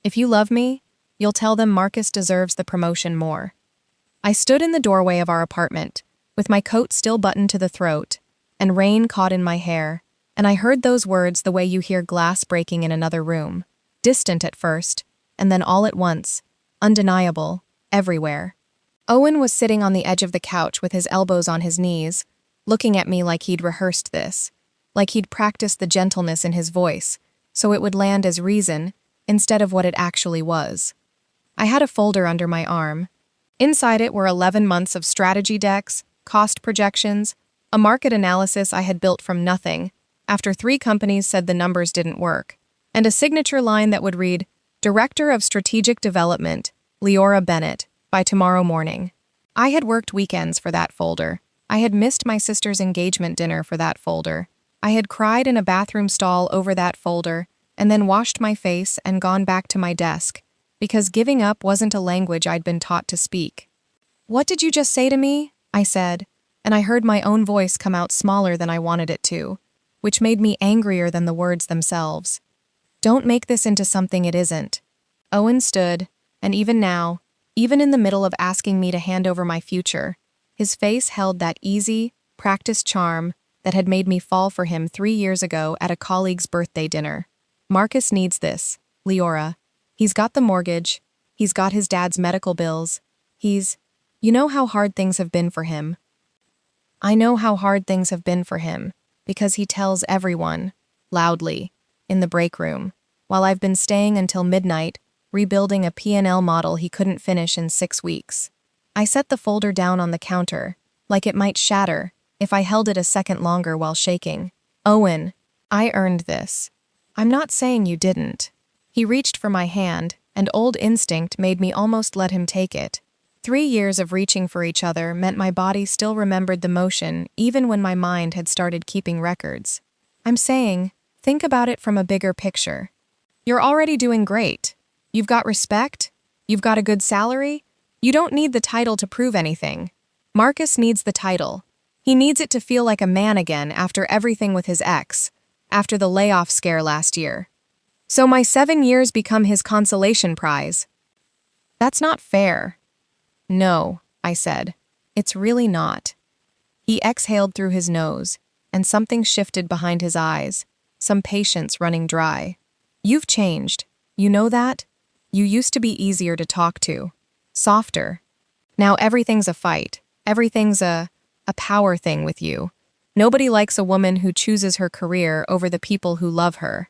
If you love me, you'll tell them Marcus deserves the promotion more. I stood in the doorway of our apartment, with my coat still buttoned to the throat, and rain caught in my hair, and I heard those words the way you hear glass breaking in another room, distant at first, and then all at once, undeniable, everywhere. Owen was sitting on the edge of the couch with his elbows on his knees, looking at me like he'd rehearsed this, like he'd practiced the gentleness in his voice, so it would land as reason instead of what it actually was. I had a folder under my arm. Inside it were 11 months of strategy decks, cost projections, a market analysis I had built from nothing, after 3 companies said the numbers didn't work, and a signature line that would read, Director of Strategic Development, Liora Bennett, by tomorrow morning. I had worked weekends for that folder. I had missed my sister's engagement dinner for that folder. I had cried in a bathroom stall over that folder, and then washed my face and gone back to my desk, because giving up wasn't a language I'd been taught to speak. "What did you just say to me?" I said, and I heard my own voice come out smaller than I wanted it to, which made me angrier than the words themselves. "Don't make this into something it isn't." Owen stood, and even now, even in the middle of asking me to hand over my future, his face held that easy, practiced charm that had made me fall for him 3 years ago at a colleague's birthday dinner. "Marcus needs this, Liora. He's got the mortgage, he's got his dad's medical bills, you know how hard things have been for him." I know how hard things have been for him, because he tells everyone, loudly, in the break room, while I've been staying until midnight, rebuilding a P&L model he couldn't finish in 6 weeks. I set the folder down on the counter, like it might shatter if I held it a second longer while shaking. "Owen, I earned this. I'm not saying you didn't." He reached for my hand, and old instinct made me almost let him take it. 3 years of reaching for each other meant my body still remembered the motion even when my mind had started keeping records. "I'm saying, think about it from a bigger picture. You're already doing great. You've got respect. You've got a good salary. You don't need the title to prove anything. Marcus needs the title. He needs it to feel like a man again after everything with his ex, after the layoff scare last year. So my 7 years become his consolation prize. That's not fair." "No," I said. "It's really not." He exhaled through his nose, and something shifted behind his eyes, some patience running dry. "You've changed. You know that? You used to be easier to talk to. Softer. Now everything's a fight. Everything's a power thing with you. Nobody likes a woman who chooses her career over the people who love her.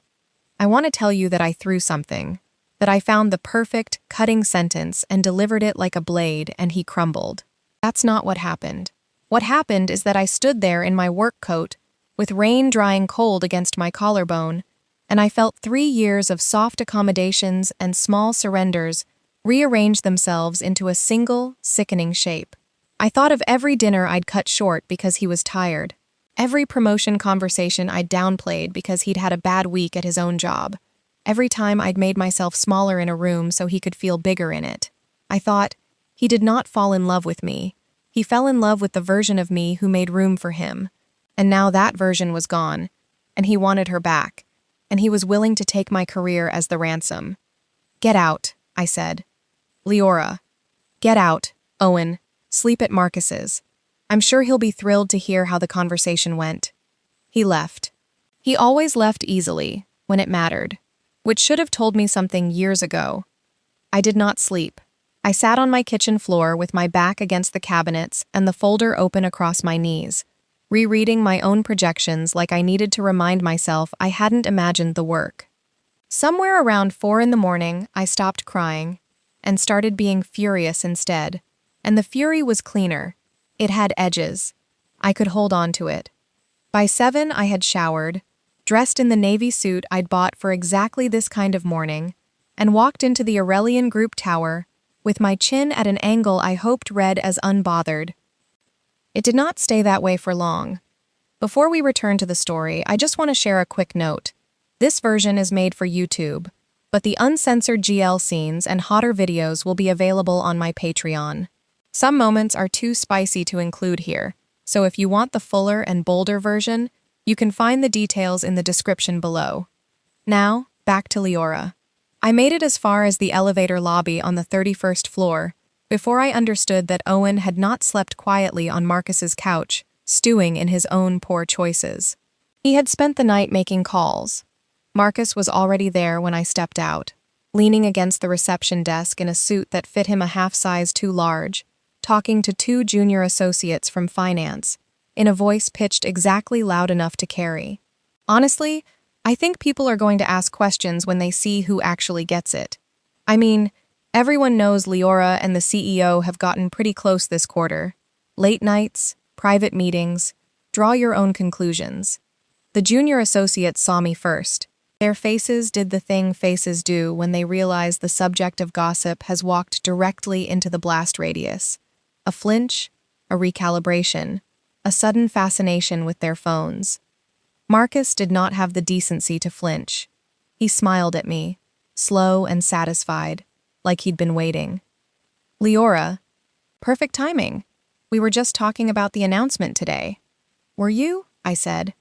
I want to tell you that I threw something, that I found the perfect, cutting sentence and delivered it like a blade, and he crumbled. That's not what happened. What happened is that I stood there in my work coat, with rain drying cold against my collarbone, and I felt 3 years of soft accommodations and small surrenders rearrange themselves into a single, sickening shape. I thought of every dinner I'd cut short because he was tired, every promotion conversation I'd downplayed because he'd had a bad week at his own job, every time I'd made myself smaller in a room so he could feel bigger in it. I thought, he did not fall in love with me. He fell in love with the version of me who made room for him. And now that version was gone, and he wanted her back, and he was willing to take my career as the ransom. "Get out," I said. "Liora. Get out, Owen. Sleep at Marcus's. I'm sure he'll be thrilled to hear how the conversation went." He left. He always left easily, when it mattered, which should have told me something years ago. I did not sleep. I sat on my kitchen floor with my back against the cabinets and the folder open across my knees, rereading my own projections like I needed to remind myself I hadn't imagined the work. Somewhere around 4 in the morning, I stopped crying and started being furious instead, and the fury was cleaner. It had edges. I could hold on to it. By 7, I had showered, dressed in the navy suit I'd bought for exactly this kind of morning, and walked into the Aurelian Group tower with my chin at an angle I hoped read as unbothered. It did not stay that way for long. Before we return to the story, I just want to share a quick note. This version is made for YouTube, but the uncensored GL scenes and hotter videos will be available on my Patreon. Some moments are too spicy to include here, so if you want the fuller and bolder version, you can find the details in the description below. Now, back to Liora. I made it as far as the elevator lobby on the 31st floor before I understood that Owen had not slept quietly on Marcus's couch, stewing in his own poor choices. He had spent the night making calls. Marcus was already there when I stepped out, leaning against the reception desk in a suit that fit him a half size too large, talking to two junior associates from finance, in a voice pitched exactly loud enough to carry. Honestly, I think people are going to ask questions when they see who actually gets it. I mean, everyone knows Liora and the CEO have gotten pretty close this quarter. Late nights, private meetings, draw your own conclusions. The junior associates saw me first. Their faces did the thing faces do when they realize the subject of gossip has walked directly into the blast radius. A flinch, a recalibration, a sudden fascination with their phones. Marcus did not have the decency to flinch. He smiled at me, slow and satisfied, like he'd been waiting. Liora, perfect timing. We were just talking about the announcement today. Were you? I said.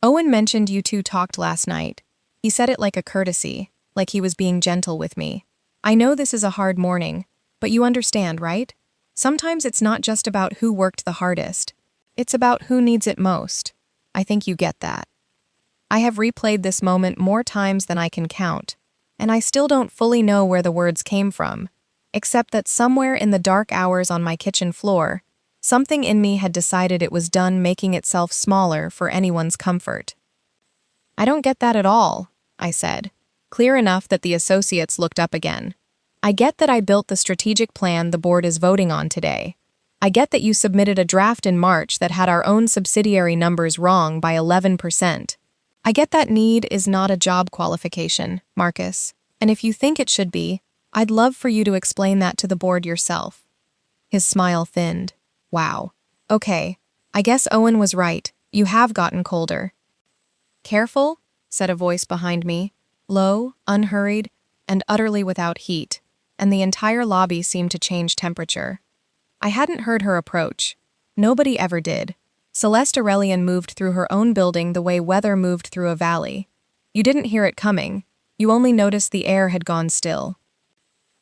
Owen mentioned you two talked last night. He said it like a courtesy, like he was being gentle with me. I know this is a hard morning, but you understand, right? Sometimes it's not just about who worked the hardest. It's about who needs it most. I think you get that. I have replayed this moment more times than I can count, and I still don't fully know where the words came from, except that somewhere in the dark hours on my kitchen floor, something in me had decided it was done making itself smaller for anyone's comfort. I don't get that at all, I said, clear enough that the associates looked up again. I get that I built the strategic plan the board is voting on today. I get that you submitted a draft in March that had our own subsidiary numbers wrong by 11%. I get that need is not a job qualification, Marcus, and if you think it should be, I'd love for you to explain that to the board yourself. His smile thinned. Wow. Okay, I guess Owen was right. You have gotten colder. Careful, said a voice behind me, low, unhurried, and utterly without heat, and the entire lobby seemed to change temperature. I hadn't heard her approach. Nobody ever did. Celeste Aurelian moved through her own building the way weather moved through a valley. You didn't hear it coming. You only noticed the air had gone still.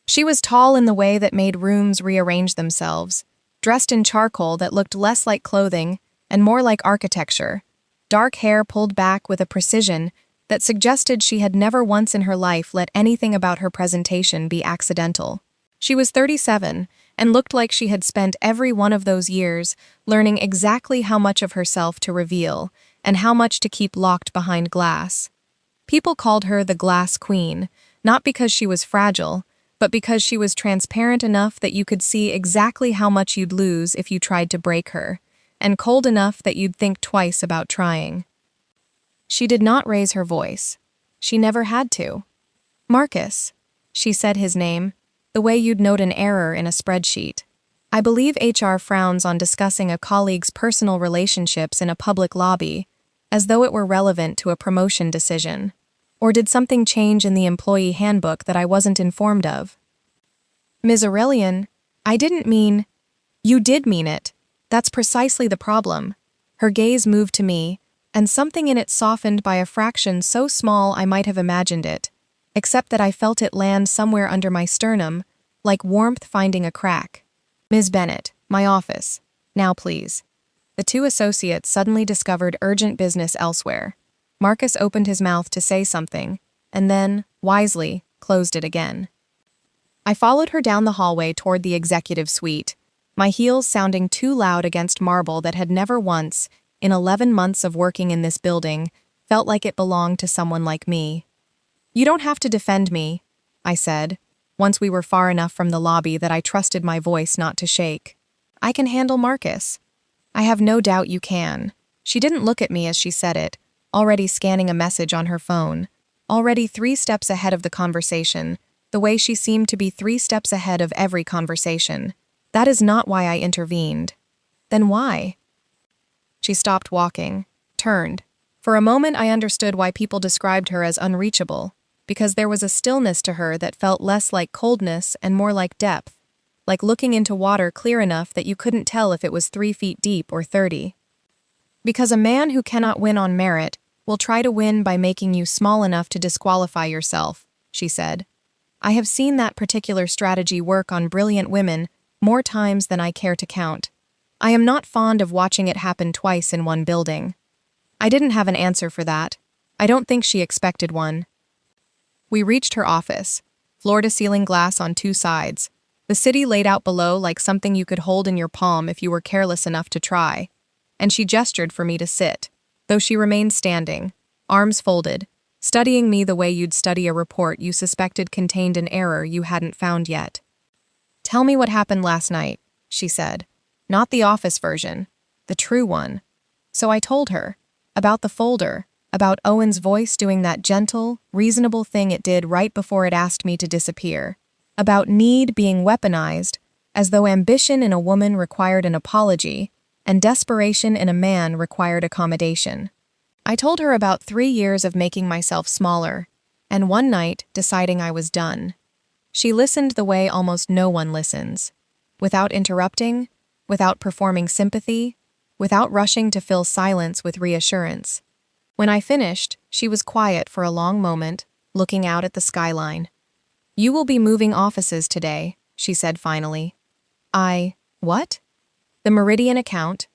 She was tall in the way that made rooms rearrange themselves, dressed in charcoal that looked less like clothing and more like architecture, dark hair pulled back with a precision that suggested she had never once in her life let anything about her presentation be accidental. She was 37 and looked like she had spent every one of those years learning exactly how much of herself to reveal and how much to keep locked behind glass. People called her the Glass Queen, not because she was fragile, but because she was transparent enough that you could see exactly how much you'd lose if you tried to break her, and cold enough that you'd think twice about trying. She did not raise her voice. She never had to. Marcus, she said his name, the way you'd note an error in a spreadsheet. I believe HR frowns on discussing a colleague's personal relationships in a public lobby, as though it were relevant to a promotion decision. Or did something change in the employee handbook that I wasn't informed of? Ms. Aurelian, I didn't mean... You did mean it. That's precisely the problem. Her gaze moved to me, and something in it softened by a fraction so small I might have imagined it, except that I felt it land somewhere under my sternum, like warmth finding a crack. Ms. Bennett, my office. Now please. The two associates suddenly discovered urgent business elsewhere. Marcus opened his mouth to say something, and then, wisely, closed it again. I followed her down the hallway toward the executive suite, my heels sounding too loud against marble that had never once, in 11 months of working in this building, felt like it belonged to someone like me. You don't have to defend me, I said, once we were far enough from the lobby that I trusted my voice not to shake. I can handle Marcus. I have no doubt you can. She didn't look at me as she said it, already scanning a message on her phone, already 3 steps ahead of the conversation, the way she seemed to be 3 steps ahead of every conversation. That is not why I intervened. Then why? She stopped walking, turned. For a moment I understood why people described her as unreachable, because there was a stillness to her that felt less like coldness and more like depth, like looking into water clear enough that you couldn't tell if it was 3 feet deep or 30. Because a man who cannot win on merit will try to win by making you small enough to disqualify yourself, she said. I have seen that particular strategy work on brilliant women more times than I care to count. I am not fond of watching it happen twice in one building. I didn't have an answer for that. I don't think she expected one. We reached her office, floor-to-ceiling glass on two sides, the city laid out below like something you could hold in your palm if you were careless enough to try, and she gestured for me to sit, though she remained standing, arms folded, studying me the way you'd study a report you suspected contained an error you hadn't found yet. "Tell me what happened last night," she said. "Not the office version, the true one." So I told her, about the folder, about Owen's voice doing that gentle, reasonable thing it did right before it asked me to disappear, about need being weaponized, as though ambition in a woman required an apology, and desperation in a man required accommodation. I told her about 3 years of making myself smaller, and one night deciding I was done. She listened the way almost no one listens, without interrupting, without performing sympathy, without rushing to fill silence with reassurance. When I finished, she was quiet for a long moment, looking out at the skyline. "You will be moving offices today," she said finally. What? "The Meridian account.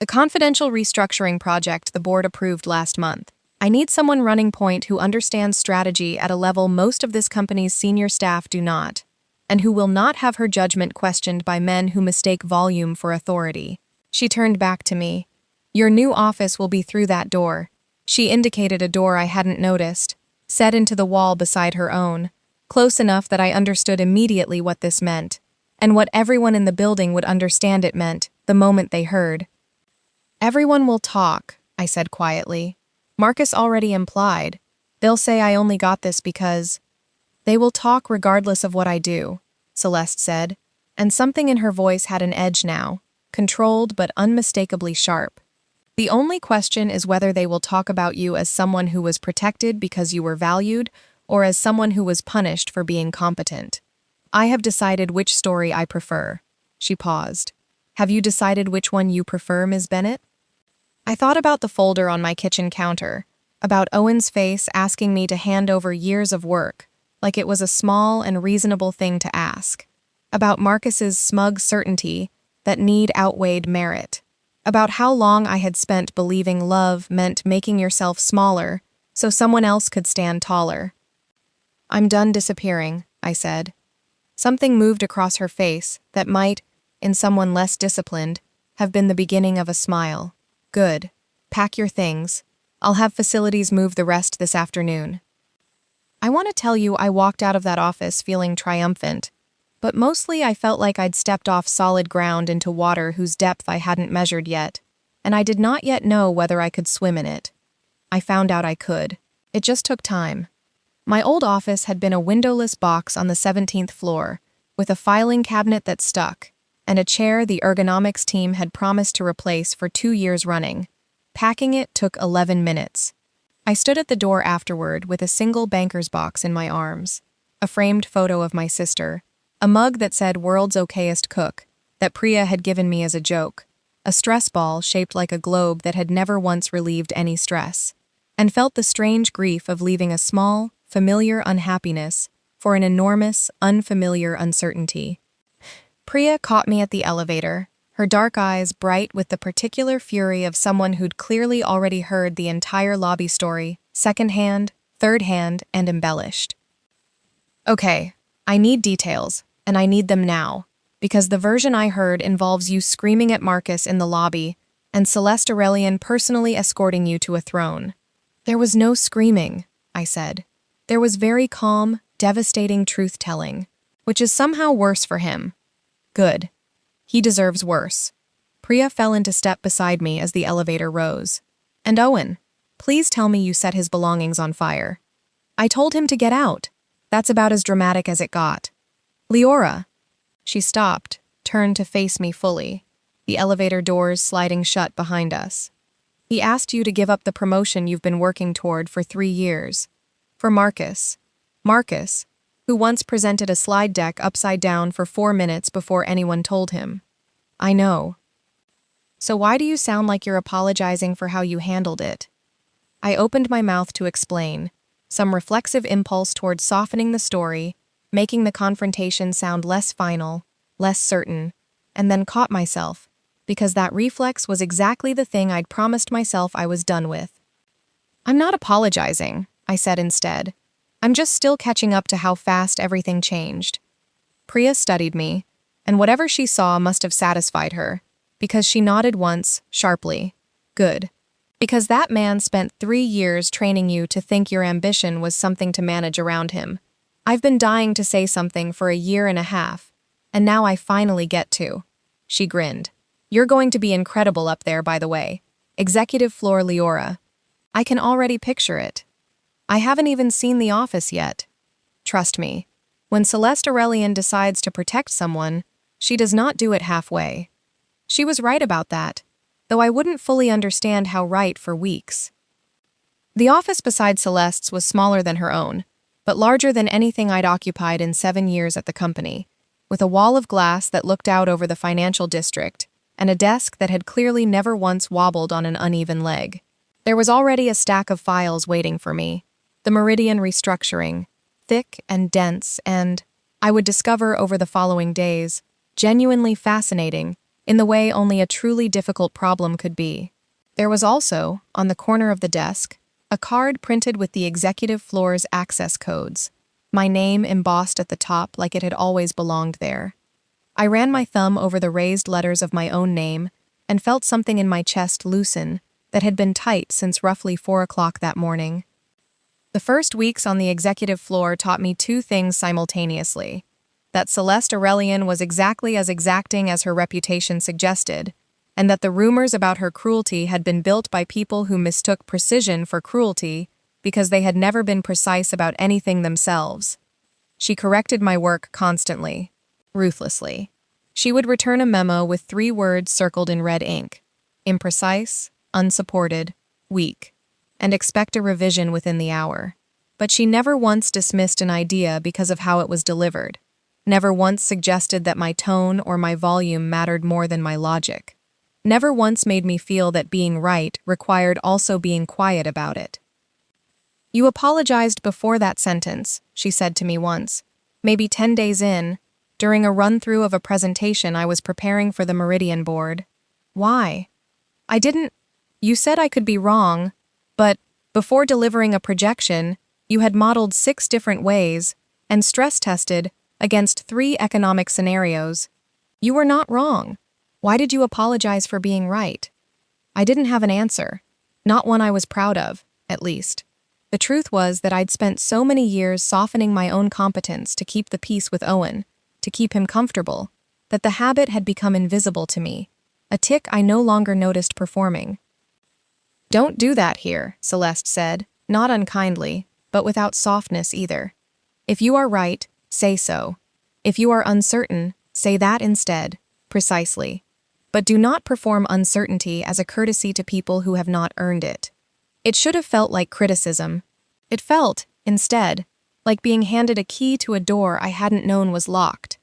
The confidential restructuring project the board approved last month. I need someone running point who understands strategy at a level most of this company's senior staff do not, and who will not have her judgment questioned by men who mistake volume for authority." She turned back to me. "Your new office will be through that door." She indicated a door I hadn't noticed, set into the wall beside her own, close enough that I understood immediately what this meant, and what everyone in the building would understand it meant the moment they heard. "Everyone will talk," I said quietly. "Marcus already implied. They'll say I only got this because—" "They will talk regardless of what I do," Celeste said, and something in her voice had an edge now, controlled but unmistakably sharp. "The only question is whether they will talk about you as someone who was protected because you were valued, or as someone who was punished for being competent. I have decided which story I prefer." She paused. "Have you decided which one you prefer, Ms. Bennett?" I thought about the folder on my kitchen counter, about Owen's face asking me to hand over years of work, like it was a small and reasonable thing to ask, about Marcus's smug certainty that need outweighed merit, about how long I had spent believing love meant making yourself smaller so someone else could stand taller. "I'm done disappearing," I said. Something moved across her face that might, in someone less disciplined, have been the beginning of a smile. "Good. Pack your things. I'll have facilities move the rest this afternoon." I want to tell you I walked out of that office feeling triumphant, but mostly I felt like I'd stepped off solid ground into water whose depth I hadn't measured yet, and I did not yet know whether I could swim in it. I found out I could. It just took time. My old office had been a windowless box on the 17th floor, with a filing cabinet that stuck, and a chair the ergonomics team had promised to replace for 2 years running. Packing it took 11 minutes. I stood at the door afterward with a single banker's box in my arms, a framed photo of my sister, a mug that said "World's Okayest Cook" that Priya had given me as a joke, a stress ball shaped like a globe that had never once relieved any stress, and felt the strange grief of leaving a small, familiar unhappiness for an enormous, unfamiliar uncertainty. Priya caught me at the elevator, her dark eyes bright with the particular fury of someone who'd clearly already heard the entire lobby story, second-hand, third-hand, and embellished. "Okay, I need details, and I need them now, because the version I heard involves you screaming at Marcus in the lobby and Celeste Aurelian personally escorting you to a throne." "There was no screaming," I said. "There was very calm, devastating truth-telling, which is somehow worse for him." "Good. He deserves worse." Priya fell into step beside me as the elevator rose. "And Owen, please tell me you set his belongings on fire." "I told him to get out. That's about as dramatic as it got." "Liora." She stopped, turned to face me fully, the elevator doors sliding shut behind us. "He asked you to give up the promotion you've been working toward for 3 years. For Marcus. Marcus, who once presented a slide deck upside down for 4 minutes before anyone told him." "I know." "So why do you sound like you're apologizing for how you handled it?" I opened my mouth to explain, some reflexive impulse toward softening the story, making the confrontation sound less final, less certain, and then caught myself, because that reflex was exactly the thing I'd promised myself I was done with. "I'm not apologizing," I said instead. "I'm just still catching up to how fast everything changed." Priya studied me, and whatever she saw must have satisfied her, because she nodded once, sharply. "Good. Because that man spent 3 years training you to think your ambition was something to manage around him. I've been dying to say something for 1.5 years, and now I finally get to." She grinned. "You're going to be incredible up there, by the way. Executive floor Liora. I can already picture it. I haven't even seen the office yet. Trust me, when Celeste Aurelian decides to protect someone, she does not do it halfway." She was right about that, though I wouldn't fully understand how right for weeks. The office beside Celeste's was smaller than her own, but larger than anything I'd occupied in 7 years at the company, with a wall of glass that looked out over the financial district, and a desk that had clearly never once wobbled on an uneven leg. There was already a stack of files waiting for me, the Meridian restructuring, thick and dense and, I would discover over the following days, genuinely fascinating in the way only a truly difficult problem could be. There was also, on the corner of the desk, a card printed with the executive floor's access codes, my name embossed at the top like it had always belonged there. I ran my thumb over the raised letters of my own name and felt something in my chest loosen that had been tight since roughly 4 o'clock that morning. The first weeks on the executive floor taught me 2 things simultaneously: that Celeste Aurelian was exactly as exacting as her reputation suggested, and that the rumors about her cruelty had been built by people who mistook precision for cruelty because they had never been precise about anything themselves. She corrected my work constantly, ruthlessly. She would return a memo with 3 words circled in red ink: imprecise, unsupported, weak, and expect a revision within the hour. But she never once dismissed an idea because of how it was delivered, never once suggested that my tone or my volume mattered more than my logic, never once made me feel that being right required also being quiet about it. "You apologized before that sentence," she said to me once, maybe 10 days in, during a run-through of a presentation I was preparing for the Meridian board. "Why?" "I didn't. You said I could be wrong, but before delivering a projection, you had modeled 6 different ways and stress-tested against 3 economic scenarios. You were not wrong. Why did you apologize for being right?" I didn't have an answer, not one I was proud of, at least. The truth was that I'd spent so many years softening my own competence to keep the peace with Owen, to keep him comfortable, that the habit had become invisible to me, a tic I no longer noticed performing. "Don't do that here," Celeste said, not unkindly, but without softness either. "If you are right, say so. If you are uncertain, say that instead, precisely. But do not perform uncertainty as a courtesy to people who have not earned it." It should have felt like criticism. It felt, instead, like being handed a key to a door I hadn't known was locked.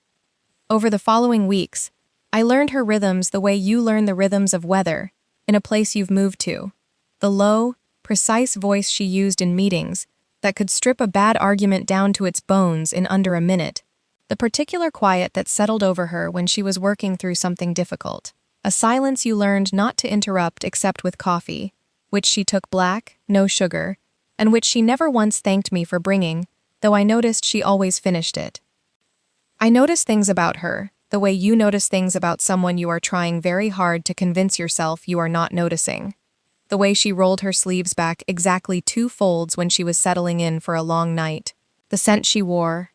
Over the following weeks, I learned her rhythms the way you learn the rhythms of weather in a place you've moved to. The low, precise voice she used in meetings that could strip a bad argument down to its bones in under a minute. The particular quiet that settled over her when she was working through something difficult. A silence you learned not to interrupt except with coffee, which she took black, no sugar, and which she never once thanked me for bringing, though I noticed she always finished it. I noticed things about her, the way you notice things about someone you are trying very hard to convince yourself you are not noticing. The way she rolled her sleeves back exactly 2 folds when she was settling in for a long night. The scent she wore,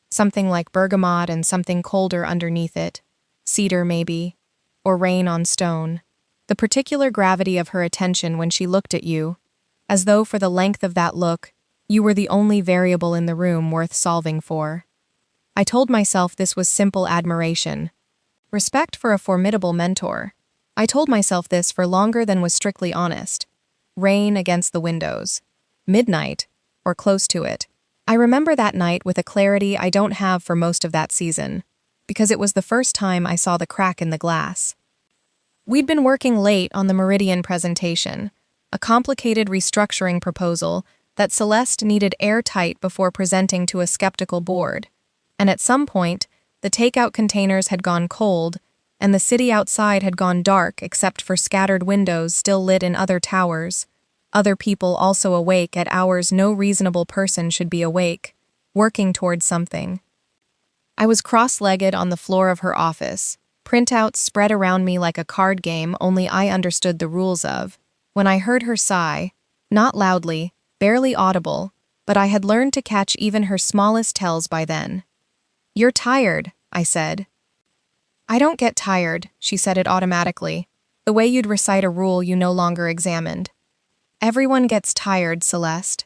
something like bergamot and something colder underneath it, cedar maybe, or rain on stone. The particular gravity of her attention when she looked at you, as though for the length of that look, you were the only variable in the room worth solving for. I told myself this was simple admiration. Respect for a formidable mentor. I told myself this for longer than was strictly honest. Rain against the windows. Midnight, or close to it. I remember that night with a clarity I don't have for most of that season, because it was the first time I saw the crack in the glass. We'd been working late on the Meridian presentation, a complicated restructuring proposal that Celeste needed airtight before presenting to a skeptical board. And at some point, the takeout containers had gone cold, and the city outside had gone dark except for scattered windows still lit in other towers, other people also awake at hours no reasonable person should be awake, working towards something. I was cross-legged on the floor of her office, printouts spread around me like a card game only I understood the rules of, when I heard her sigh, not loudly, barely audible, but I had learned to catch even her smallest tells by then. "You're tired," I said. "I don't get tired," she said it automatically, the way you'd recite a rule you no longer examined. "Everyone gets tired, Celeste."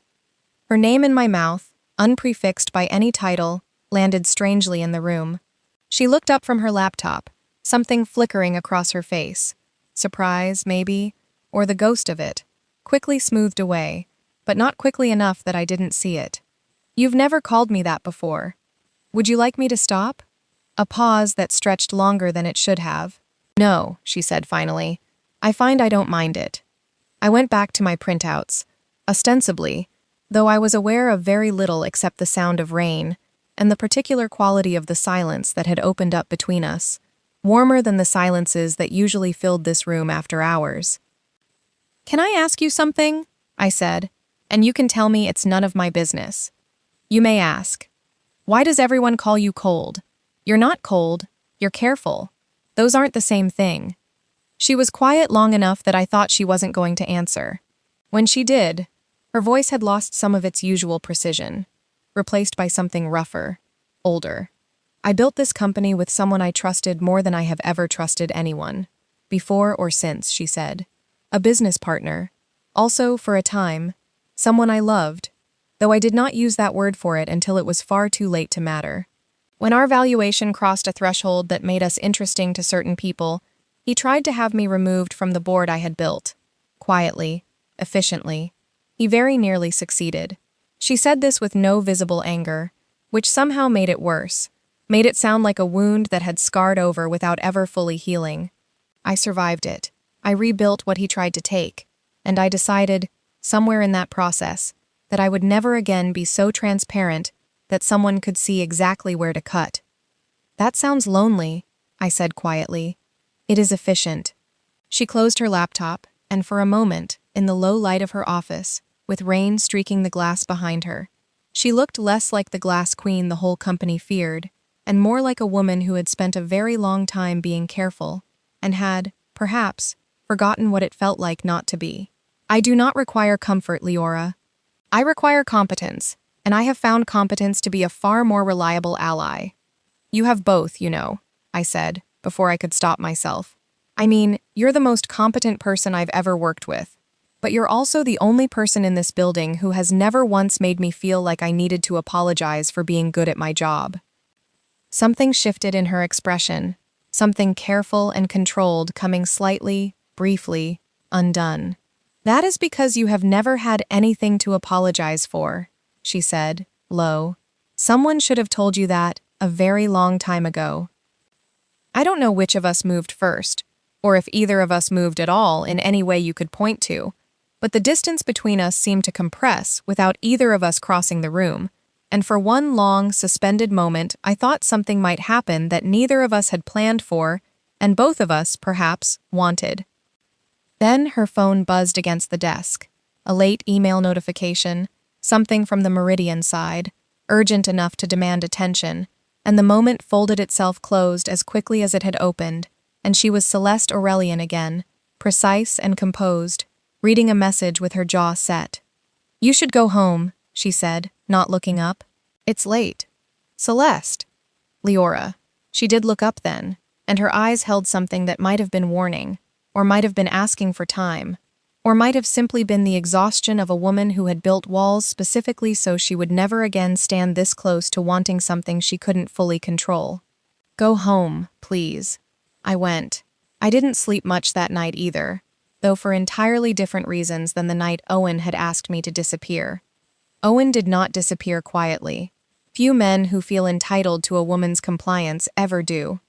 Her name in my mouth, unprefixed by any title, landed strangely in the room. She looked up from her laptop, something flickering across her face. Surprise, maybe, or the ghost of it, quickly smoothed away, but not quickly enough that I didn't see it. "You've never called me that before. Would you like me to stop?" A pause that stretched longer than it should have. "No," she said finally. "I find I don't mind it." I went back to my printouts, ostensibly, though I was aware of very little except the sound of rain and the particular quality of the silence that had opened up between us, warmer than the silences that usually filled this room after hours. "Can I ask you something?" I said, "and you can tell me it's none of my business." "You may ask. Why does everyone call you cold? You're not cold, you're careful. Those aren't the same thing." She was quiet long enough that I thought she wasn't going to answer. When she did, her voice had lost some of its usual precision, replaced by something rougher, older. "I built this company with someone I trusted more than I have ever trusted anyone, before or since," she said. "A business partner. Also, for a time, someone I loved, though I did not use that word for it until it was far too late to matter. When our valuation crossed a threshold that made us interesting to certain people, he tried to have me removed from the board I had built. Quietly, efficiently. He very nearly succeeded." She said this with no visible anger, which somehow made it worse, made it sound like a wound that had scarred over without ever fully healing. I survived it. I rebuilt what he tried to take, and I decided, somewhere in that process, that I would never again be so transparent that someone could see exactly where to cut. "That sounds lonely," I said quietly. "It is efficient." She closed her laptop, and for a moment, in the low light of her office, with rain streaking the glass behind her, she looked less like the glass queen the whole company feared, and more like a woman who had spent a very long time being careful, and had, perhaps, forgotten what it felt like not to be. "I do not require comfort, Liora. I require competence, and I have found competence to be a far more reliable ally." "You have both, you know," I said, before I could stop myself. "I mean, you're the most competent person I've ever worked with. But you're also the only person in this building who has never once made me feel like I needed to apologize for being good at my job." Something shifted in her expression, something careful and controlled coming slightly, briefly, undone. "That is because you have never had anything to apologize for," she said, low. "Someone should have told you that a very long time ago." I don't know which of us moved first, or if either of us moved at all in any way you could point to, but the distance between us seemed to compress without either of us crossing the room, and for one long, suspended moment I thought something might happen that neither of us had planned for, and both of us, perhaps, wanted. Then her phone buzzed against the desk, a late email notification, something from the Meridian side, urgent enough to demand attention, and the moment folded itself closed as quickly as it had opened, and she was Celeste Aurelian again, precise and composed, reading a message with her jaw set. "You should go home," she said, not looking up. "It's late." "Celeste." "Liora." She did look up then, and her eyes held something that might have been warning, or might have been asking for time, or might have simply been the exhaustion of a woman who had built walls specifically so she would never again stand this close to wanting something she couldn't fully control. "Go home, please." I went. I didn't sleep much that night either, though for entirely different reasons than the night Owen had asked me to disappear. Owen did not disappear quietly. Few men who feel entitled to a woman's compliance ever do.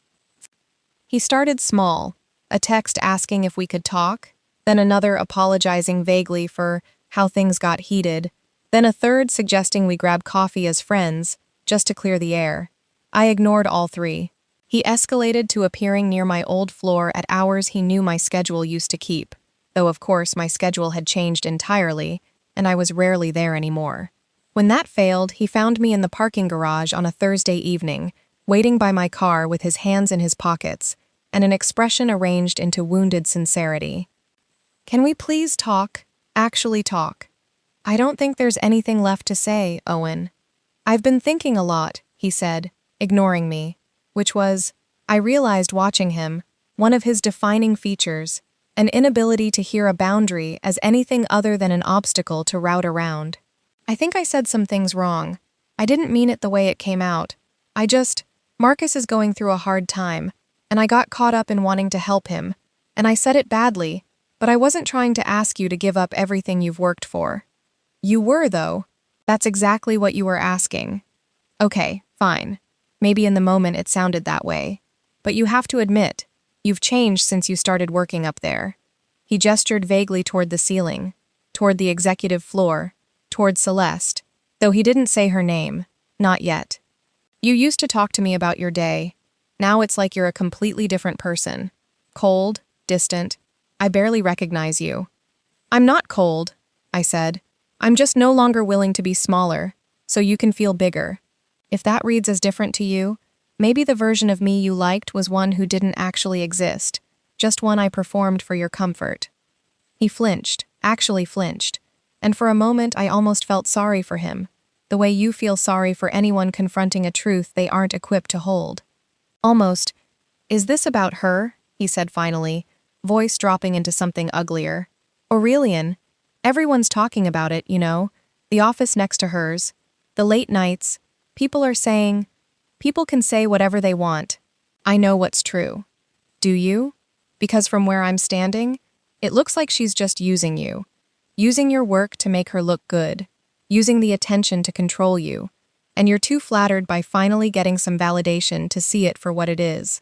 He started small, a text asking if we could talk, then another apologizing vaguely for how things got heated, then a third suggesting we grab coffee as friends, just to clear the air. I ignored all three. He escalated to appearing near my old floor at hours he knew my schedule used to keep, though of course my schedule had changed entirely, and I was rarely there anymore. When that failed, he found me in the parking garage on a Thursday evening, waiting by my car with his hands in his pockets, and an expression arranged into wounded sincerity. "Can we please talk? Actually talk? I don't think there's anything left to say, Owen." "I've been thinking a lot," he said, ignoring me, which was, I realized watching him, one of his defining features, an inability to hear a boundary as anything other than an obstacle to route around. "I think I said some things wrong. I didn't mean it the way it came out. Marcus is going through a hard time, and I got caught up in wanting to help him, and I said it badly, but I wasn't trying to ask you to give up everything you've worked for." "You were, though. That's exactly what you were asking." "Okay, fine. Maybe in the moment it sounded that way. But you have to admit, you've changed since you started working up there." He gestured vaguely toward the ceiling, toward the executive floor, toward Celeste, though he didn't say her name, not yet. "You used to talk to me about your day. Now it's like you're a completely different person. Cold, distant. I barely recognize you." "I'm not cold," I said. "I'm just no longer willing to be smaller, so you can feel bigger. If that reads as different to you, maybe the version of me you liked was one who didn't actually exist, just one I performed for your comfort." He flinched, actually flinched, and for a moment I almost felt sorry for him, the way you feel sorry for anyone confronting a truth they aren't equipped to hold. Almost. "Is this about her?" he said finally, voice dropping into something uglier. "Aurelian. Everyone's talking about it, you know, the office next to hers, the late nights. People can say whatever they want. I know what's true. Do you? Because from where I'm standing, it looks like she's just using you. Using your work to make her look good. Using the attention to control you. And you're too flattered by finally getting some validation to see it for what it is."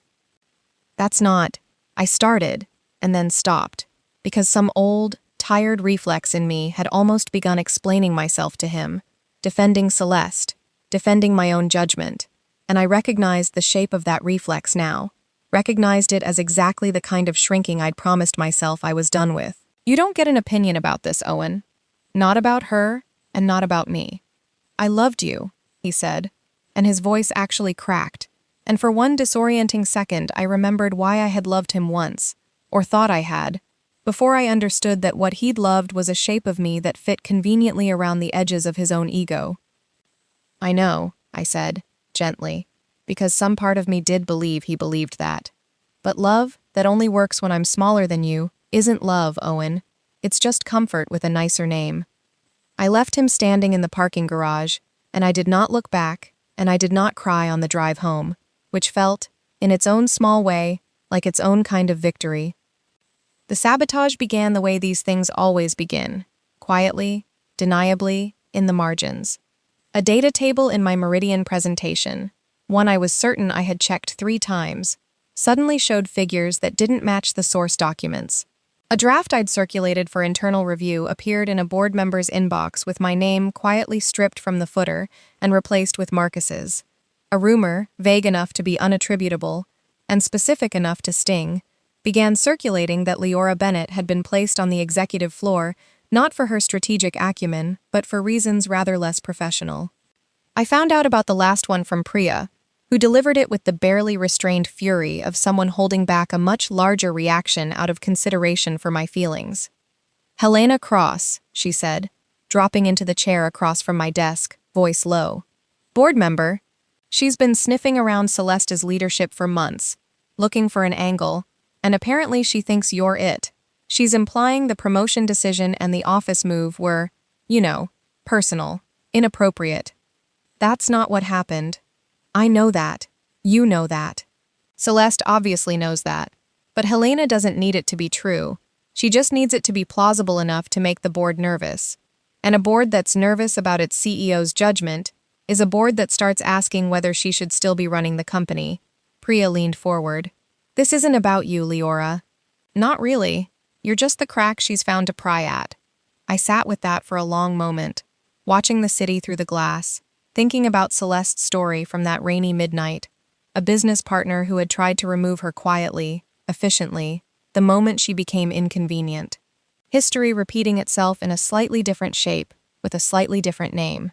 That's not. I started, and then stopped, because some old, tired reflex in me had almost begun explaining myself to him, defending Celeste, defending my own judgment, and I recognized the shape of that reflex now, recognized it as exactly the kind of shrinking I'd promised myself I was done with. "You don't get an opinion about this, Owen. Not about her, and not about me. I loved you," he said, and his voice actually cracked, and for one disorienting second I remembered why I had loved him once, or thought I had, before I understood that what he'd loved was a shape of me that fit conveniently around the edges of his own ego. "I know," I said, gently, because some part of me did believe he believed that. "But love, that only works when I'm smaller than you, isn't love, Owen. It's just comfort with a nicer name." I left him standing in the parking garage, and I did not look back, and I did not cry on the drive home, which felt, in its own small way, like its own kind of victory. The sabotage began the way these things always begin, quietly, deniably, in the margins. A data table in my Meridian presentation, one I was certain I had checked 3 times, suddenly showed figures that didn't match the source documents. A draft I'd circulated for internal review appeared in a board member's inbox with my name quietly stripped from the footer and replaced with Marcus's. A rumor, vague enough to be unattributable, and specific enough to sting, began circulating that Liora Bennett had been placed on the executive floor not for her strategic acumen, but for reasons rather less professional. I found out about the last one from Priya, who delivered it with the barely restrained fury of someone holding back a much larger reaction out of consideration for my feelings. "Helena Cross," she said, dropping into the chair across from my desk, voice low. "Board member. She's been sniffing around Celeste's leadership for months, looking for an angle, and apparently she thinks you're it. She's implying the promotion decision and the office move were, personal, inappropriate. That's not what happened. I know that. You know that. Celeste obviously knows that. But Helena doesn't need it to be true. She just needs it to be plausible enough to make the board nervous. And a board that's nervous about its CEO's judgment is a board that starts asking whether she should still be running the company." Priya leaned forward. "This isn't about you, Liora." "Not really. You're just the crack she's found to pry at." I sat with that for a long moment, watching the city through the glass, thinking about Celeste's story from that rainy midnight, a business partner who had tried to remove her quietly, efficiently, the moment she became inconvenient. History repeating itself in a slightly different shape, with a slightly different name.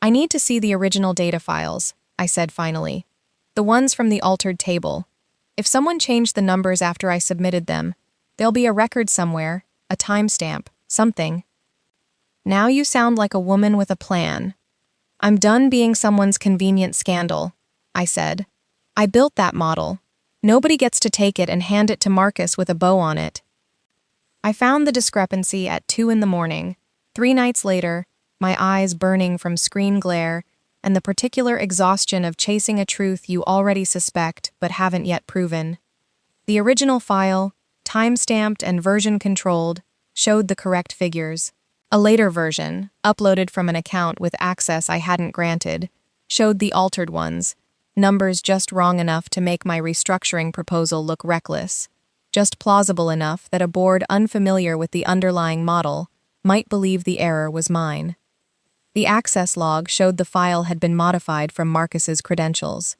I need to see the original data files, I said finally. The ones from the altered table. If someone changed the numbers after I submitted them, there'll be a record somewhere, a timestamp, something. Now you sound like a woman with a plan. I'm done being someone's convenient scandal, I said. I built that model. Nobody gets to take it and hand it to Marcus with a bow on it. I found the discrepancy at 2 a.m, 3 nights later, my eyes burning from screen glare and the particular exhaustion of chasing a truth you already suspect but haven't yet proven. The original file, time-stamped and version-controlled, showed the correct figures. A later version, uploaded from an account with access I hadn't granted, showed the altered ones, numbers just wrong enough to make my restructuring proposal look reckless, just plausible enough that a board unfamiliar with the underlying model might believe the error was mine. The access log showed the file had been modified from Marcus's credentials.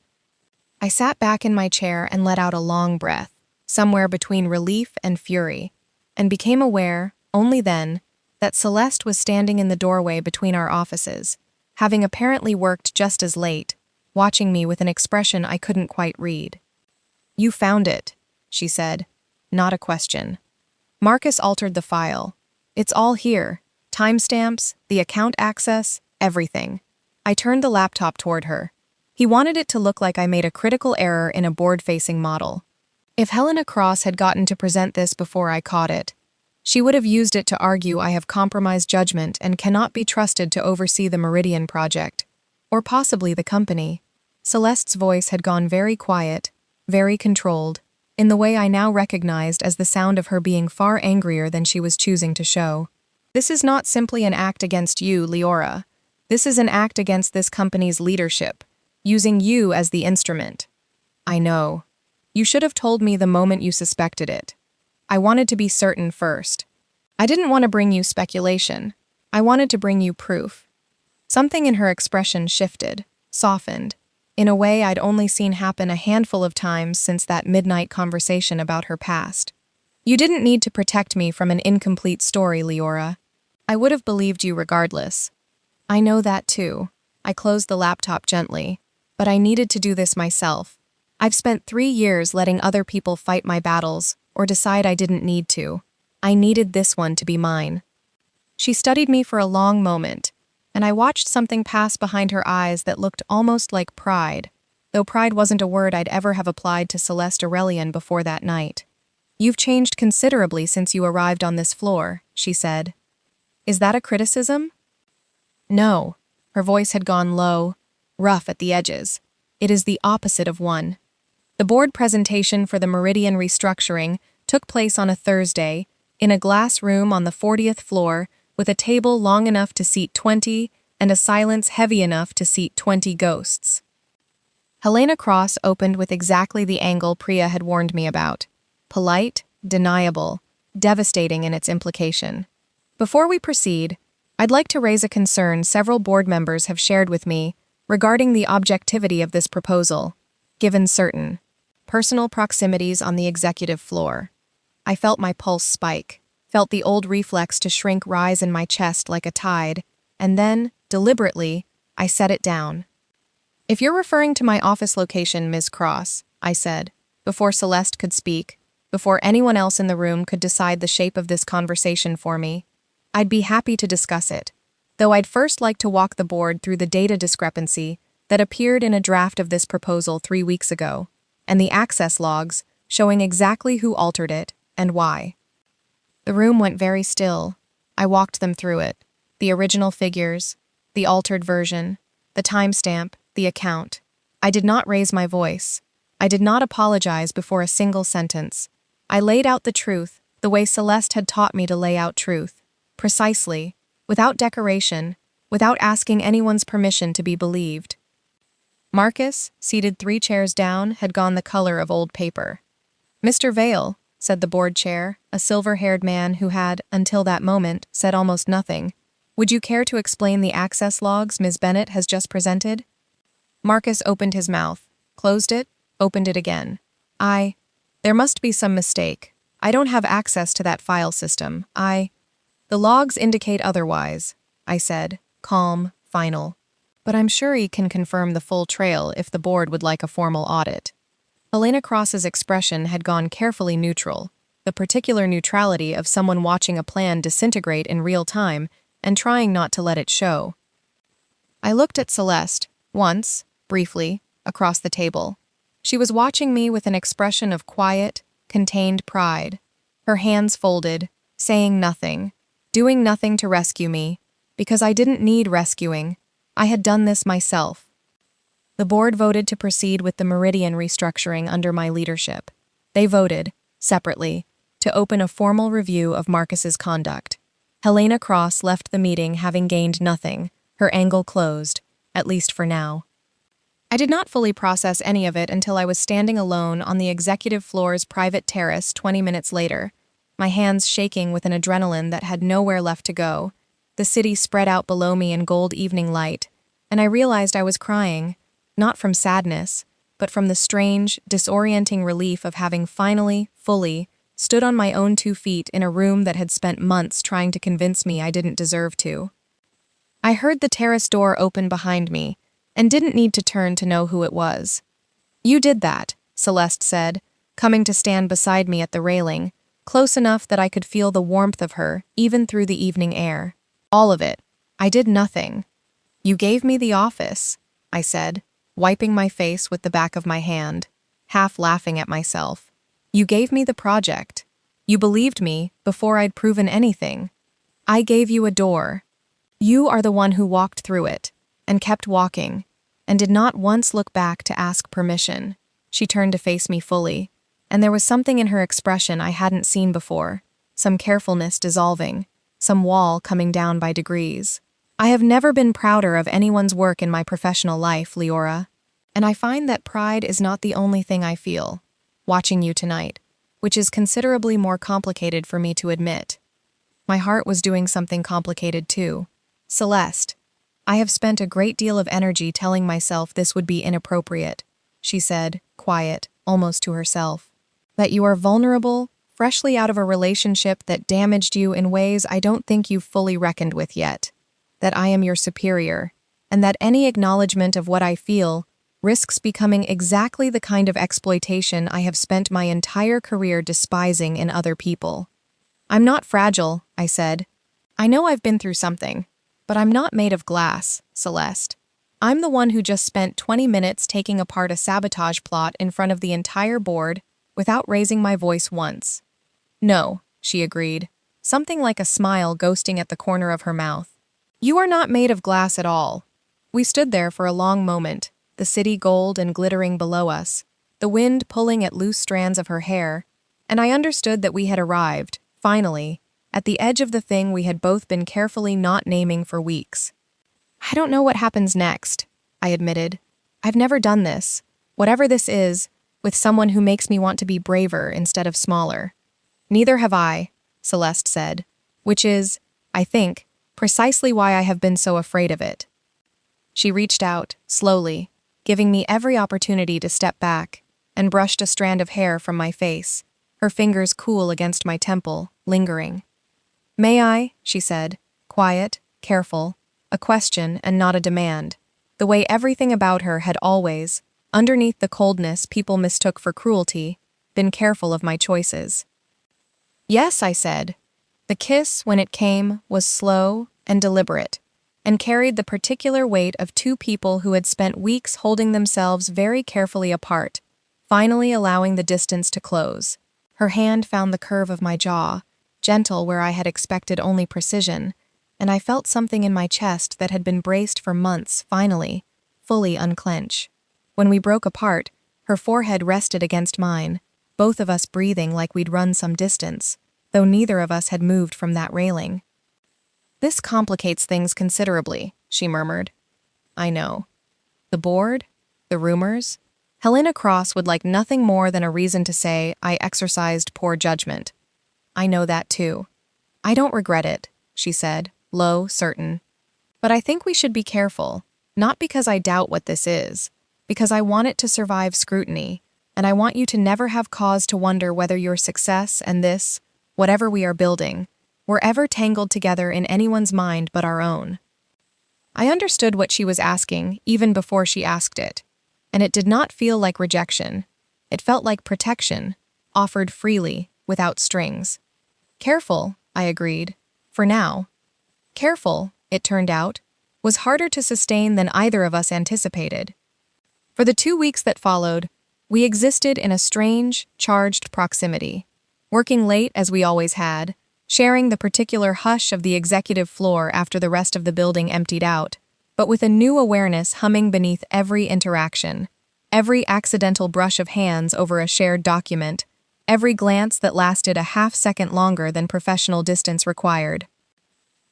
I sat back in my chair and let out a long breath, somewhere between relief and fury, and became aware, only then, that Celeste was standing in the doorway between our offices, having apparently worked just as late, watching me with an expression I couldn't quite read. "You found it," she said, not a question. Marcus altered the file. It's all here. Timestamps, the account access, everything. I turned the laptop toward her. He wanted it to look like I made a critical error in a board-facing model. If Helena Cross had gotten to present this before I caught it, she would have used it to argue I have compromised judgment and cannot be trusted to oversee the Meridian project, or possibly the company. Celeste's voice had gone very quiet, very controlled, in the way I now recognized as the sound of her being far angrier than she was choosing to show. This is not simply an act against you, Liora. This is an act against this company's leadership, using you as the instrument. I know. You should have told me the moment you suspected it. I wanted to be certain first. I didn't want to bring you speculation. I wanted to bring you proof. Something in her expression shifted, softened, in a way I'd only seen happen a handful of times since that midnight conversation about her past. You didn't need to protect me from an incomplete story, Liora. I would have believed you regardless. I know that too. I closed the laptop gently, but I needed to do this myself. I've spent 3 years letting other people fight my battles, or decide I didn't need to. I needed this one to be mine. She studied me for a long moment, and I watched something pass behind her eyes that looked almost like pride, though pride wasn't a word I'd ever have applied to Celeste Aurelian before that night. "You've changed considerably since you arrived on this floor," she said. "Is that a criticism?" "No." Her voice had gone low, rough at the edges. "It is the opposite of one." The board presentation for the Meridian restructuring took place on a Thursday, in a glass room on the 40th floor, with a table long enough to seat 20 and a silence heavy enough to seat 20 ghosts. Helena Cross opened with exactly the angle Priya had warned me about. Polite, deniable, devastating in its implication. Before we proceed, I'd like to raise a concern several board members have shared with me regarding the objectivity of this proposal, given certain personal proximities on the executive floor. I felt my pulse spike, felt the old reflex to shrink rise in my chest like a tide, and then, deliberately, I set it down. "If you're referring to my office location, Ms. Cross," I said, before Celeste could speak, before anyone else in the room could decide the shape of this conversation for me, I'd be happy to discuss it, though I'd first like to walk the board through the data discrepancy that appeared in a draft of this proposal 3 weeks ago, and the access logs showing exactly who altered it and why. The room went very still. I walked them through it. The original figures, the altered version, the timestamp, the account. I did not raise my voice. I did not apologize before a single sentence. I laid out the truth the way Celeste had taught me to lay out truth, precisely, without decoration, without asking anyone's permission to be believed. Marcus, seated 3 chairs down, had gone the color of old paper. "Mr. Vale," said the board chair, a silver-haired man who had, until that moment, said almost nothing. Would you care to explain the access logs Ms. Bennett has just presented? Marcus opened his mouth, closed it, opened it again. There must be some mistake. I don't have access to that file system. The logs indicate otherwise, I said, calm, final. But I'm sure he can confirm the full trail if the board would like a formal audit. Helena Cross's expression had gone carefully neutral, the particular neutrality of someone watching a plan disintegrate in real time and trying not to let it show. I looked at Celeste, once, briefly, across the table. She was watching me with an expression of quiet, contained pride, her hands folded, saying nothing, doing nothing to rescue me, because I didn't need rescuing. I had done this myself. The board voted to proceed with the Meridian restructuring under my leadership. They voted, separately, to open a formal review of Marcus's conduct. Helena Cross left the meeting having gained nothing, her angle closed, at least for now. I did not fully process any of it until I was standing alone on the executive floor's private terrace 20 minutes later, my hands shaking with an adrenaline that had nowhere left to go. The city spread out below me in gold evening light, and I realized I was crying, not from sadness, but from the strange, disorienting relief of having finally, fully, stood on my own 2 feet in a room that had spent months trying to convince me I didn't deserve to. I heard the terrace door open behind me, and didn't need to turn to know who it was. You did that, Celeste said, coming to stand beside me at the railing, close enough that I could feel the warmth of her, even through the evening air. All of it. I did nothing. You gave me the office, I said, wiping my face with the back of my hand, half laughing at myself. You gave me the project. You believed me before I'd proven anything. I gave you a door. You are the one who walked through it, and kept walking, and did not once look back to ask permission. She turned to face me fully, and there was something in her expression I hadn't seen before, some carefulness dissolving, some wall coming down by degrees. I have never been prouder of anyone's work in my professional life, Liora, and I find that pride is not the only thing I feel, watching you tonight, which is considerably more complicated for me to admit. My heart was doing something complicated too. Celeste, I have spent a great deal of energy telling myself this would be inappropriate, she said, quiet, almost to herself. That you are vulnerable, freshly out of a relationship that damaged you in ways I don't think you've fully reckoned with yet. That I am your superior, and that any acknowledgement of what I feel risks becoming exactly the kind of exploitation I have spent my entire career despising in other people. I'm not fragile, I said. I know I've been through something. But I'm not made of glass, Celeste. I'm the one who just spent 20 minutes taking apart a sabotage plot in front of the entire board without raising my voice once. No, she agreed, something like a smile ghosting at the corner of her mouth. You are not made of glass at all. We stood there for a long moment, the city gold and glittering below us, the wind pulling at loose strands of her hair, and I understood that we had arrived, finally, at the edge of the thing we had both been carefully not naming for weeks. I don't know what happens next, I admitted. I've never done this, whatever this is, with someone who makes me want to be braver instead of smaller. Neither have I, Celeste said, which is, I think, precisely why I have been so afraid of it. She reached out, slowly, giving me every opportunity to step back, and brushed a strand of hair from my face, her fingers cool against my temple, lingering. May I, she said, quiet, careful, a question and not a demand, the way everything about her had always, underneath the coldness people mistook for cruelty, been careful of my choices. Yes, I said. The kiss, when it came, was slow and deliberate, and carried the particular weight of 2 people who had spent weeks holding themselves very carefully apart, finally allowing the distance to close. Her hand found the curve of my jaw, gentle where I had expected only precision, and I felt something in my chest that had been braced for months finally, fully unclench. When we broke apart, her forehead rested against mine, both of us breathing like we'd run some distance, though neither of us had moved from that railing. This complicates things considerably, she murmured. I know. The board? The rumors? Helena Cross would like nothing more than a reason to say I exercised poor judgment. I know that too. I don't regret it, she said, low, certain. But I think we should be careful, not because I doubt what this is, because I want it to survive scrutiny, and I want you to never have cause to wonder whether your success and this, whatever we are building, were ever tangled together in anyone's mind but our own. I understood what she was asking even before she asked it, and it did not feel like rejection. It felt like protection, offered freely, without strings. Careful, I agreed. For now. Careful, it turned out, was harder to sustain than either of us anticipated. For the 2 weeks that followed, we existed in a strange, charged proximity, working late as we always had, sharing the particular hush of the executive floor after the rest of the building emptied out, but with a new awareness humming beneath every interaction, every accidental brush of hands over a shared document, every glance that lasted a half-second longer than professional distance required.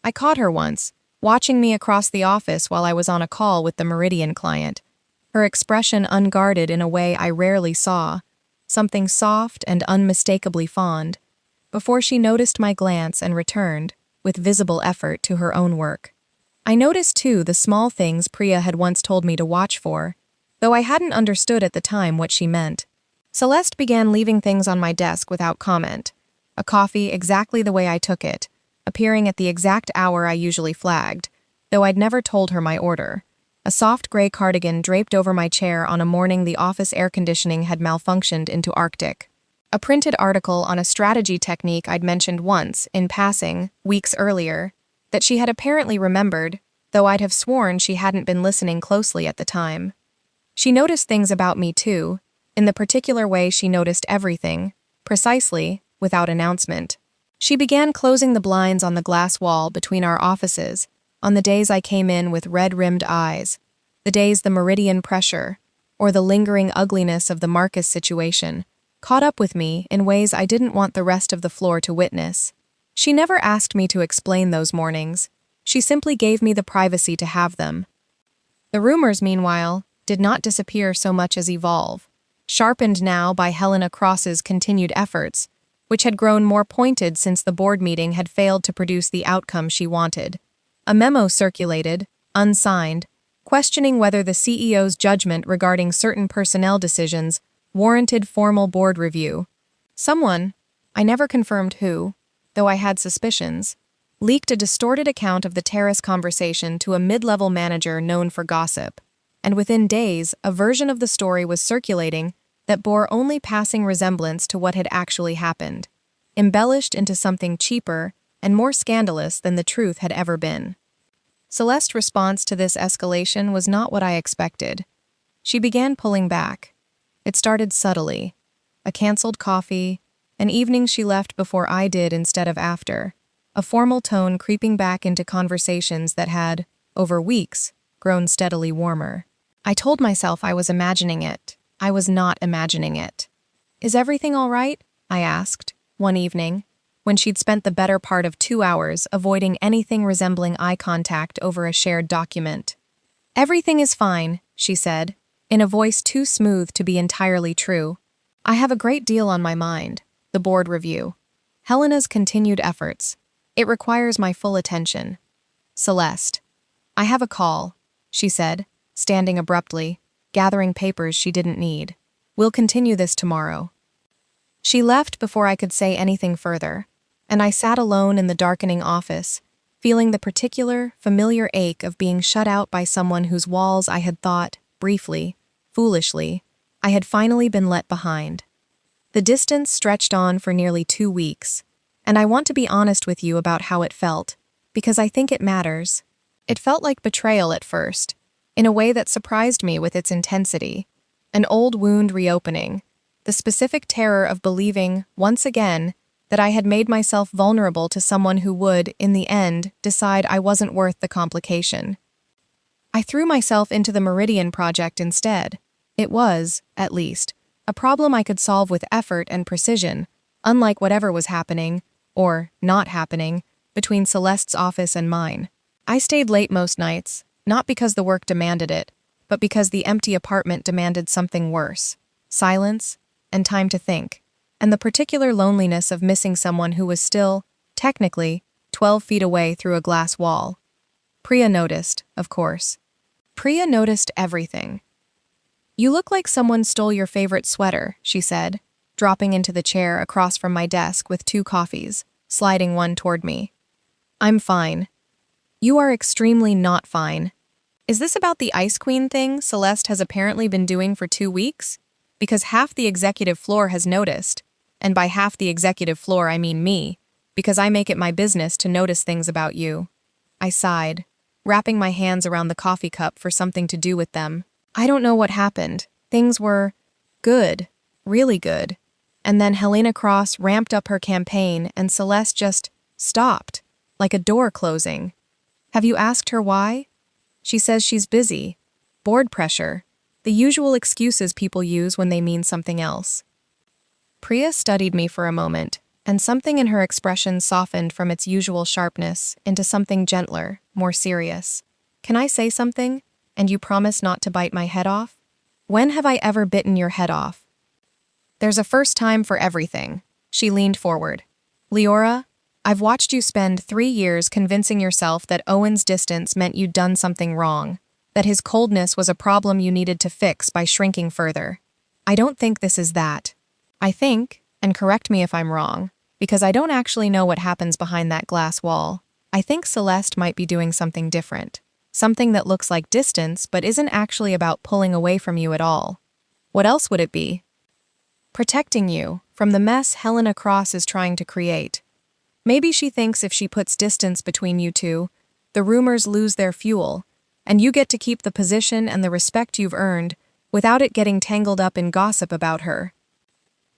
I caught her once, watching me across the office while I was on a call with the Meridian client, her expression unguarded in a way I rarely saw, something soft and unmistakably fond, before she noticed my glance and returned, with visible effort, to her own work. I noticed, too, the small things Priya had once told me to watch for, though I hadn't understood at the time what she meant. Celeste began leaving things on my desk without comment, a coffee exactly the way I took it, appearing at the exact hour I usually flagged, though I'd never told her my order, a soft gray cardigan draped over my chair on a morning the office air conditioning had malfunctioned into Arctic. A printed article on a strategy technique I'd mentioned once, in passing, weeks earlier, that she had apparently remembered, though I'd have sworn she hadn't been listening closely at the time. She noticed things about me, too, in the particular way she noticed everything, precisely, without announcement. She began closing the blinds on the glass wall between our offices on the days I came in with red-rimmed eyes, the days the Meridian pressure, or the lingering ugliness of the Marcus situation, caught up with me in ways I didn't want the rest of the floor to witness. She never asked me to explain those mornings. She simply gave me the privacy to have them. The rumors, meanwhile, did not disappear so much as evolve, sharpened now by Helena Cross's continued efforts, which had grown more pointed since the board meeting had failed to produce the outcome she wanted. A memo circulated, unsigned, questioning whether the CEO's judgment regarding certain personnel decisions warranted formal board review. Someone, I never confirmed who, though I had suspicions, leaked a distorted account of the terrace conversation to a mid-level manager known for gossip, and within days a version of the story was circulating that bore only passing resemblance to what had actually happened, embellished into something cheaper and more scandalous than the truth had ever been. Celeste's response to this escalation was not what I expected. She began pulling back. It started subtly. A canceled coffee, an evening she left before I did instead of after, a formal tone creeping back into conversations that had, over weeks, grown steadily warmer. I told myself I was imagining it. I was not imagining it. "Is everything all right?" I asked, one evening, when she'd spent the better part of 2 hours avoiding anything resembling eye contact over a shared document. "Everything is fine," she said, in a voice too smooth to be entirely true. "I have a great deal on my mind. The board review. Helena's continued efforts. It requires my full attention. Celeste. I have a call," she said, standing abruptly, gathering papers she didn't need. "We'll continue this tomorrow." She left before I could say anything further, and I sat alone in the darkening office, feeling the particular, familiar ache of being shut out by someone whose walls I had thought, briefly, foolishly, I had finally been let behind. The distance stretched on for nearly 2 weeks, and I want to be honest with you about how it felt, because I think it matters. It felt like betrayal at first, in a way that surprised me with its intensity, an old wound reopening, the specific terror of believing, once again, that I had made myself vulnerable to someone who would, in the end, decide I wasn't worth the complication. I threw myself into the Meridian project instead. It was, at least, a problem I could solve with effort and precision, unlike whatever was happening, or not happening, between Celeste's office and mine. I stayed late most nights, not because the work demanded it, but because the empty apartment demanded something worse: silence and time to think, and the particular loneliness of missing someone who was still, technically, 12 feet away through a glass wall. Priya noticed, of course. Priya noticed everything. "You look like someone stole your favorite sweater," she said, dropping into the chair across from my desk with 2 coffees, sliding one toward me. "I'm fine." "You are extremely not fine." "Is this about the Ice Queen thing Celeste has apparently been doing for 2 weeks? Because half the executive floor has noticed. And by half the executive floor I mean me, because I make it my business to notice things about you." I sighed, wrapping my hands around the coffee cup for something to do with them. I don't know what happened. Things were good, really good. And then Helena Cross ramped up her campaign and Celeste just stopped, like a door closing. "Have you asked her why?" "She says she's busy. Board pressure. The usual excuses people use when they mean something else." Priya studied me for a moment, and something in her expression softened from its usual sharpness into something gentler, more serious. "Can I say something? And you promise not to bite my head off?" "When have I ever bitten your head off?" "There's a first time for everything." She leaned forward. "Liora, I've watched you spend 3 years convincing yourself that Owen's distance meant you'd done something wrong, that his coldness was a problem you needed to fix by shrinking further. I don't think this is that. I think, and correct me if I'm wrong, because I don't actually know what happens behind that glass wall, I think Celeste might be doing something different. Something that looks like distance but isn't actually about pulling away from you at all. What else would it be? Protecting you from the mess Helena Cross is trying to create. Maybe she thinks if she puts distance between you two, the rumors lose their fuel, and you get to keep the position and the respect you've earned without it getting tangled up in gossip about her.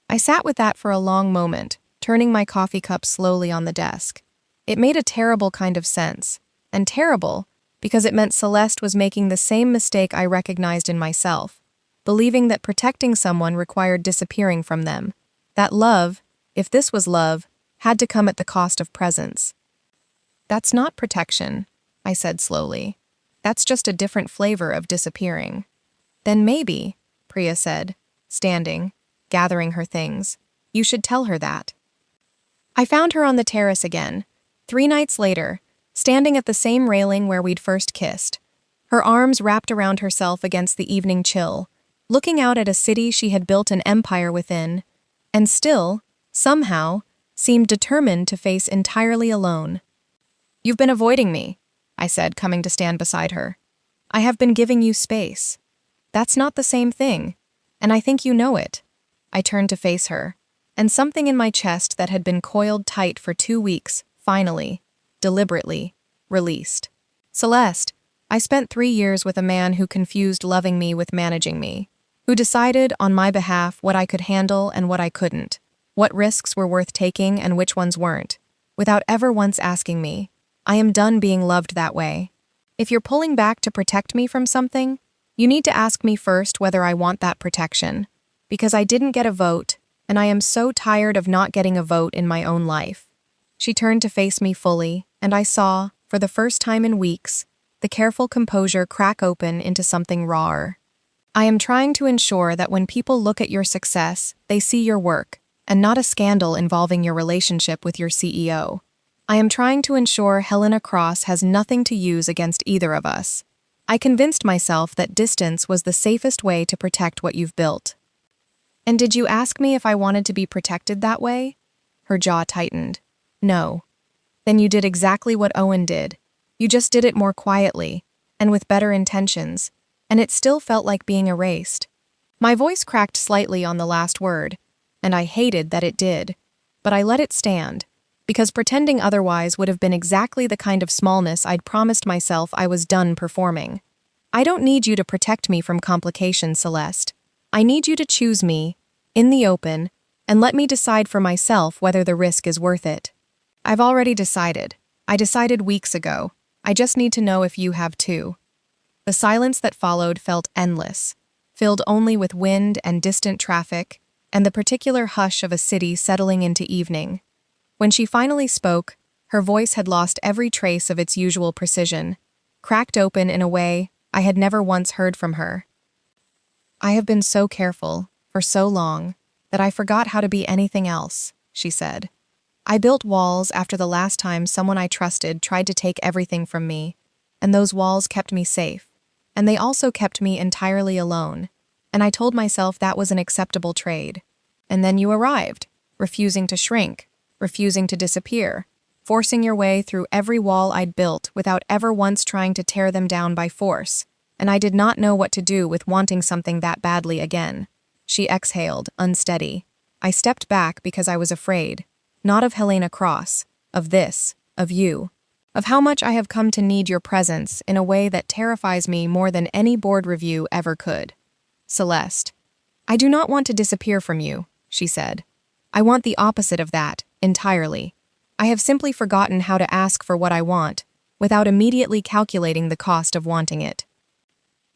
I sat with that for a long moment, turning my coffee cup slowly on the desk. It made a terrible kind of sense, and terrible because it meant Celeste was making the same mistake I recognized in myself, believing that protecting someone required disappearing from them, that love, if this was love, had to come at the cost of presence. "That's not protection," I said slowly. "That's just a different flavor of disappearing." "Then maybe," Priya said, standing, gathering her things, "you should tell her that." I found her on the terrace again, 3 nights later, standing at the same railing where we'd first kissed, her arms wrapped around herself against the evening chill, looking out at a city she had built an empire within, and still, somehow, seemed determined to face entirely alone. "You've been avoiding me," I said, coming to stand beside her. "I have been giving you space. That's not the same thing, and I think you know it." I turned to face her, and something in my chest that had been coiled tight for 2 weeks, finally, deliberately, released. "Celeste, I spent 3 years with a man who confused loving me with managing me, who decided on my behalf what I could handle and what I couldn't, what risks were worth taking and which ones weren't, without ever once asking me. I am done being loved that way. If you're pulling back to protect me from something, you need to ask me first whether I want that protection, because I didn't get a vote, and I am so tired of not getting a vote in my own life." She turned to face me fully, and I saw, for the first time in weeks, the careful composure crack open into something rawer. "I am trying to ensure that when people look at your success, they see your work, and not a scandal involving your relationship with your CEO. I am trying to ensure Helena Cross has nothing to use against either of us. I convinced myself that distance was the safest way to protect what you've built." "And did you ask me if I wanted to be protected that way?" Her jaw tightened. "No." "Then you did exactly what Owen did. You just did it more quietly, and with better intentions, and it still felt like being erased." My voice cracked slightly on the last word, and I hated that it did, but I let it stand, because pretending otherwise would have been exactly the kind of smallness I'd promised myself I was done performing. "I don't need you to protect me from complications, Celeste. I need you to choose me, in the open, and let me decide for myself whether the risk is worth it." "I've already decided. I decided weeks ago. I just need to know if you have too." The silence that followed felt endless, filled only with wind and distant traffic, and the particular hush of a city settling into evening. When she finally spoke, her voice had lost every trace of its usual precision, cracked open in a way I had never once heard from her. "I have been so careful, for so long, that I forgot how to be anything else," she said. I built walls after the last time someone I trusted tried to take everything from me, and those walls kept me safe. And they also kept me entirely alone, and I told myself that was an acceptable trade. And then you arrived, refusing to shrink, refusing to disappear, forcing your way through every wall I'd built without ever once trying to tear them down by force, and I did not know what to do with wanting something that badly again. She exhaled, unsteady. I stepped back because I was afraid, not of Helena Cross, of this, of you, of how much I have come to need your presence in a way that terrifies me more than any board review ever could. Celeste, I do not want to disappear from you, she said. I want the opposite of that, entirely. I have simply forgotten how to ask for what I want, without immediately calculating the cost of wanting it.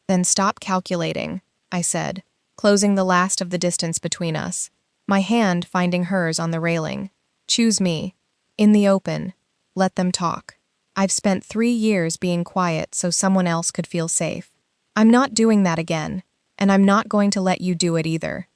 Then stop calculating, I said, closing the last of the distance between us, my hand finding hers on the railing. Choose me. In the open. Let them talk. I've spent 3 years being quiet so someone else could feel safe. I'm not doing that again, and I'm not going to let you do it either.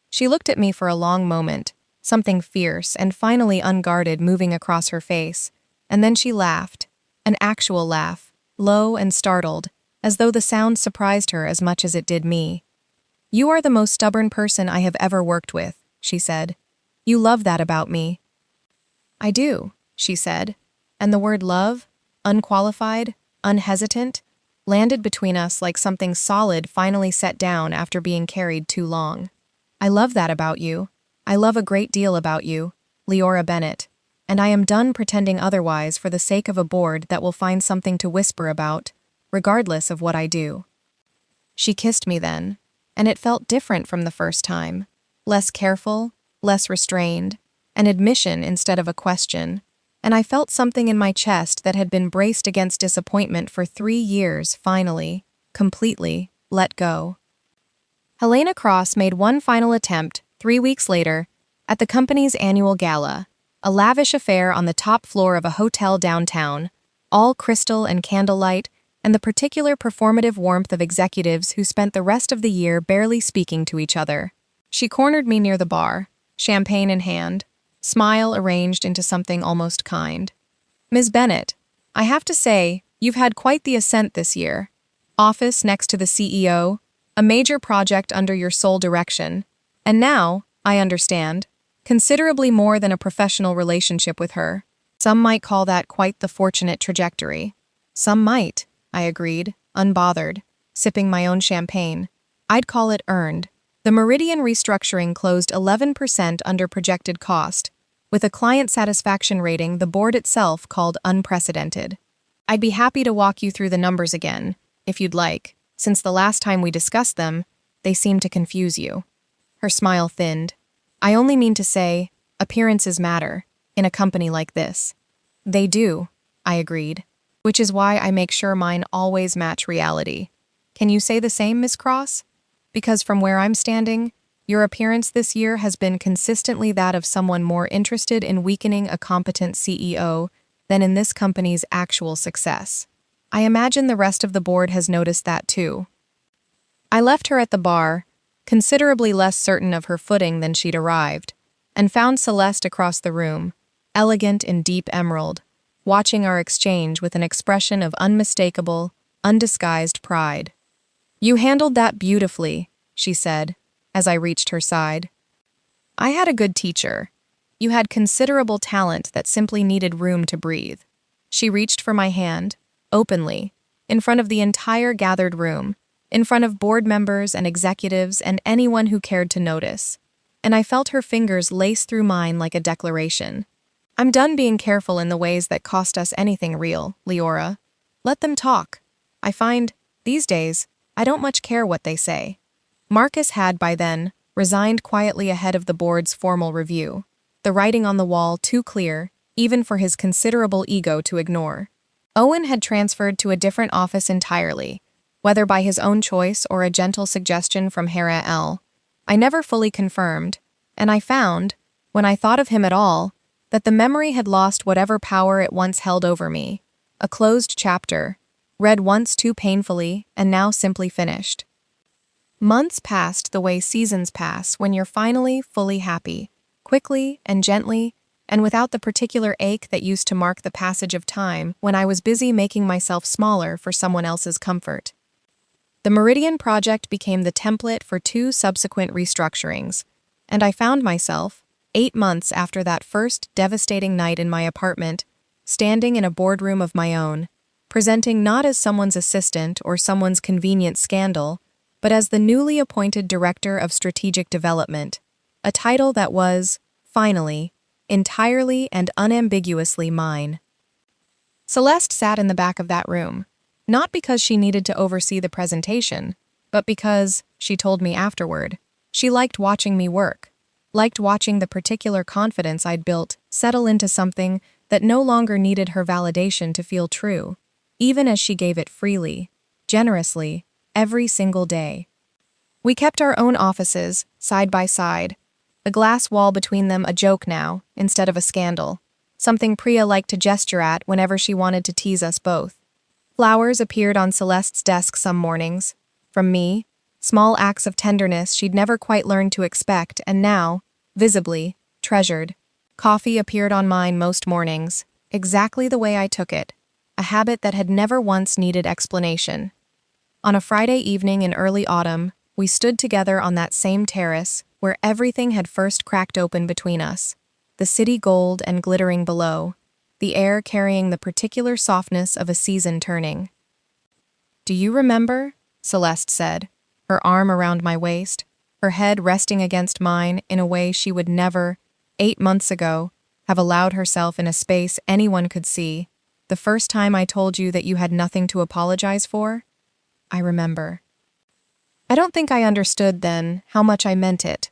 She looked at me for a long moment, something fierce and finally unguarded moving across her face, and then she laughed, an actual laugh, low and startled, as though the sound surprised her as much as it did me. You are the most stubborn person I have ever worked with, she said. You love that about me. I do, she said, and the word love, unqualified, unhesitant, landed between us like something solid finally set down after being carried too long. I love that about you. I love a great deal about you, Liora Bennett, and I am done pretending otherwise for the sake of a board that will find something to whisper about, regardless of what I do. She kissed me then, and it felt different from the first time, less careful, less restrained, an admission instead of a question, and I felt something in my chest that had been braced against disappointment for 3 years finally, completely, let go. Helena Cross made one final attempt, 3 weeks later, at the company's annual gala, a lavish affair on the top floor of a hotel downtown, all crystal and candlelight, and the particular performative warmth of executives who spent the rest of the year barely speaking to each other. She cornered me near the bar, champagne in hand, smile arranged into something almost kind. Ms. Bennett, I have to say, you've had quite the ascent this year. Office next to the CEO, a major project under your sole direction, and now, I understand, considerably more than a professional relationship with her. Some might call that quite the fortunate trajectory. Some might, I agreed, unbothered, sipping my own champagne. I'd call it earned. The Meridian restructuring closed 11% under projected cost, with a client satisfaction rating the board itself called unprecedented. I'd be happy to walk you through the numbers again, if you'd like, since the last time we discussed them, they seemed to confuse you. Her smile thinned. I only mean to say, appearances matter, in a company like this. They do, I agreed, which is why I make sure mine always match reality. Can you say the same, Miss Cross? Because from where I'm standing, your appearance this year has been consistently that of someone more interested in weakening a competent CEO than in this company's actual success. I imagine the rest of the board has noticed that too. I left her at the bar, considerably less certain of her footing than she'd arrived, and found Celeste across the room, elegant in deep emerald, watching our exchange with an expression of unmistakable, undisguised pride. You handled that beautifully, she said, as I reached her side. I had a good teacher. You had considerable talent that simply needed room to breathe. She reached for my hand, openly, in front of the entire gathered room, in front of board members and executives and anyone who cared to notice, and I felt her fingers lace through mine like a declaration. I'm done being careful in the ways that cost us anything real, Liora. Let them talk. I find, these days, I don't much care what they say. Marcus had, by then, resigned quietly ahead of the board's formal review, the writing on the wall too clear, even for his considerable ego to ignore. Owen had transferred to a different office entirely, whether by his own choice or a gentle suggestion from Hera L. I never fully confirmed, and I found, when I thought of him at all, that the memory had lost whatever power it once held over me, a closed chapter, read once too painfully and now simply finished. Months passed the way seasons pass when you're finally fully happy, quickly and gently, and without the particular ache that used to mark the passage of time when I was busy making myself smaller for someone else's comfort. The Meridian project became the template for 2 subsequent restructurings, and I found myself, 8 months after that first devastating night in my apartment, standing in a boardroom of my own, presenting not as someone's assistant or someone's convenient scandal, but as the newly appointed Director of Strategic Development, a title that was, finally, entirely and unambiguously mine. Celeste sat in the back of that room, not because she needed to oversee the presentation, but because, she told me afterward, she liked watching me work, liked watching the particular confidence I'd built settle into something that no longer needed her validation to feel true, even as she gave it freely, generously, every single day. We kept our own offices, side by side, the glass wall between them a joke now, instead of a scandal, something Priya liked to gesture at whenever she wanted to tease us both. Flowers appeared on Celeste's desk some mornings. From me, small acts of tenderness she'd never quite learned to expect and now, visibly, treasured. Coffee appeared on mine most mornings, exactly the way I took it, a habit that had never once needed explanation. On a Friday evening in early autumn, we stood together on that same terrace where everything had first cracked open between us, the city gold and glittering below, the air carrying the particular softness of a season turning. "Do you remember?" Celeste said, her arm around my waist, her head resting against mine in a way she would never, 8 months ago, have allowed herself in a space anyone could see, the first time I told you that you had nothing to apologize for? I remember. I don't think I understood then how much I meant it,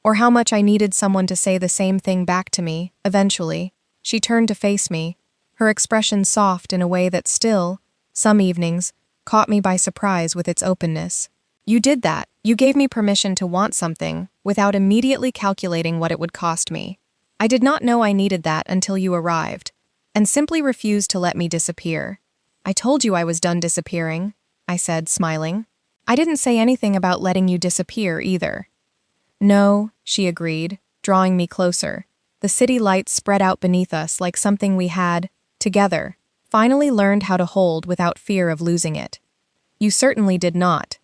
or how much I needed someone to say the same thing back to me. Eventually, she turned to face me, her expression soft in a way that still, some evenings, caught me by surprise with its openness. "You did that. You gave me permission to want something without immediately calculating what it would cost me. I did not know I needed that until you arrived, and simply refused to let me disappear. I told you I was done disappearing," I said, smiling. "I didn't say anything about letting you disappear either." "No," she agreed, drawing me closer. The city lights spread out beneath us like something we had, together, finally learned how to hold without fear of losing it. "You certainly did not."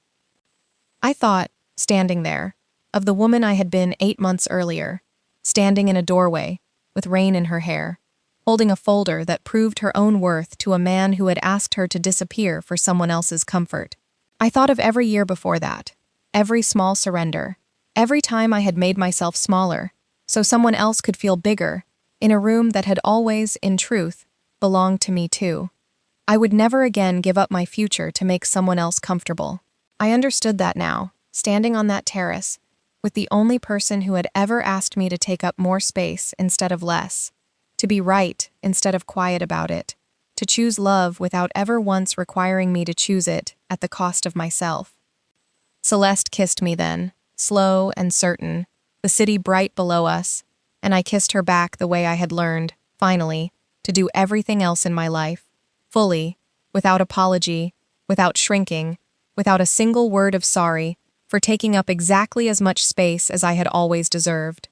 I thought, standing there, of the woman I had been 8 months earlier, standing in a doorway, with rain in her hair, holding a folder that proved her own worth to a man who had asked her to disappear for someone else's comfort. I thought of every year before that, every small surrender, every time I had made myself smaller, so someone else could feel bigger, in a room that had always, in truth, belonged to me too. I would never again give up my future to make someone else comfortable. I understood that now, standing on that terrace, with the only person who had ever asked me to take up more space instead of less, to be right instead of quiet about it, to choose love without ever once requiring me to choose it at the cost of myself. Celeste kissed me then, slow and certain, the city bright below us, and I kissed her back the way I had learned, finally, to do everything else in my life, fully, without apology, without shrinking, without a single word of sorry, for taking up exactly as much space as I had always deserved.